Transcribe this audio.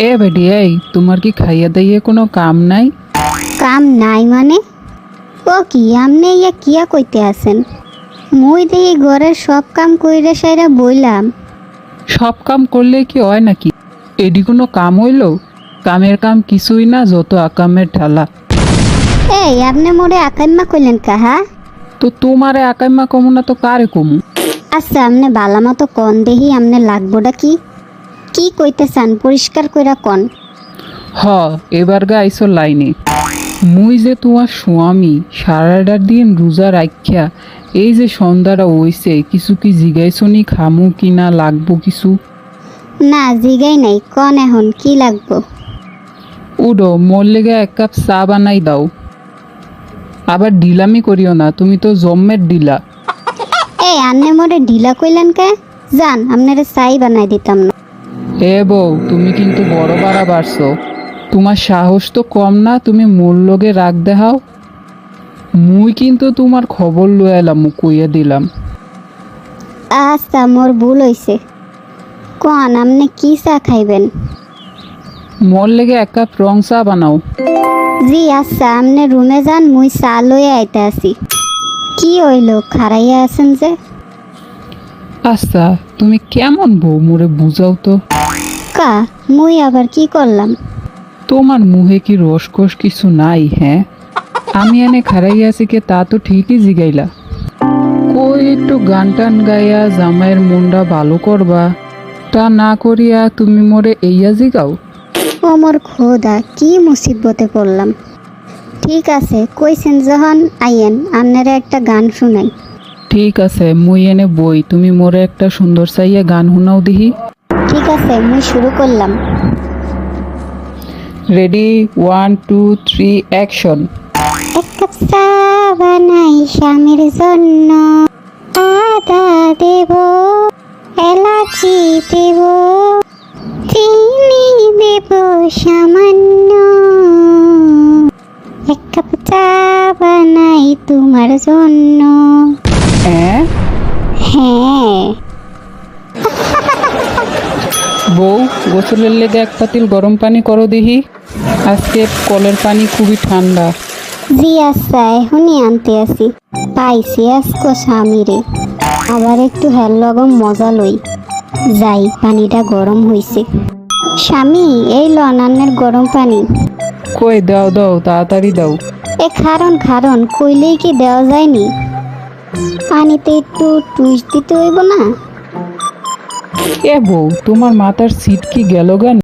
এ বেটি, এই তোমার কি খাইয়া দাইয়া কোনো কাম নাই? কাম নাই মানে? ও কি আমনে ইয়া কিয়া কইতে আছেন? মুই দেখি ঘরের সব কাম কইরে সাইরা বইলাম। সব কাম করলে কি হয় নাকি? এডি কোনো কাম হইল? কামের কাম কিছুই না, যত আকামের ঠেলা। এই আপনি মোরে আকাইম্মা কইলেন কাহা? তো তোমারে আকাইমা কমু না তো কারে কমু? আচ্ছা আমনে বালা মতো কন দেহি আমনে লাগবোটা কি? কি কইতে চান পরিষ্কার কইরা কন। হ, এবার গাইছো লাইনে। মুই যে তোমার স্বামী, সারাটা দিন রোজা রাখিয়া এই যে সন্ধ্যাটা হইছে, কিছু কি জিগাইছনি খামু কি না লাগবো কিছু? না জিগাই নাই, কন এখন কি লাগবো? উডো, মোর লেগে এক কাপ চা বানাই দাও। আবার ডিলামি করিও না, তুমি তো জম্মের ডিলা। এই আন্নে মোরে ঢিলা কইলেন কে? যান আপনারে চাই বানাই দিতাম না। এ বউ, তুমি কিন্তু বড় বাড়া বাড়ছো। তোমার সাহস তো কম না, তুমি মোর লগে রাগ দেখাও। মুই কিন্তু তোমার খবর লয়ে এলাম, কইয়া দিলাম। আচ্ছা মোর ভুল হইছে। কন আপনি কি চা খাইবেন? মোর লেগে এক কাপ রং চা বানাও। জি আচ্ছা, আপনি রুমে যান, মুই চা লইয়া আইতে আসি। কি হইল খারাইয়া আছেন যে? আচ্ছা, তুমি কেমন বউ মোরে বুঝাও তো। কা মুই আবার কি করলাম? তোমার মুহে কি রসকস কিছু নাই? হ্যাঁ, আমি এনে খারাই আছি কে তা তো ঠিকই জিগাইলা। কই একটু গান টান গাইয়া জামাইয়ের মনটা ভালো করবা, তা না করিয়া তুমি মোরে এইয়া জিগাও। ও মোর খোদা, কি মুসিবতে পড়লাম। ঠিক আছে কইছেন যখন আইয়েন, আপনারে একটা গান শুনাই। ঠিক আছে, মুই এনে বই, তুমি মোরে একটা সুন্দর চাইয়া গান শুনাও দিহি। ঠিক আছে মুই শুরু করলাম। Ready, 1 2 3 action. এক কাপ চা বানাই স্বামীর জন্য, আদা দেব, এলাচি দেব, চিনি দেব সামান্য। এক কাপ চা বানাই তোমার জন্য। হ্যাঁ হ্যাঁ। বউ, গোসলের লেগে এক পাতিল গরম পানি করো দিহি। আজকে কলের পানি খুবই ঠান্ডা। জি আচ্ছা এখনই আনতে আসি। পাইছি আজকে স্বামীরে, আবার একটু হেল লগম মজা লই। যাই, পানিটা গরম হইছে। স্বামী এই লনানের গরম পানি। কই দাও দাও, তাড়াতাড়ি দাও। এ খারণ খারণ কইলেই কি দেওয়া যায়নি? পানিতে একটু টুইস্ট দিতে হইব না? এ বউ, তোমার মাথার সিট কি গেল গা?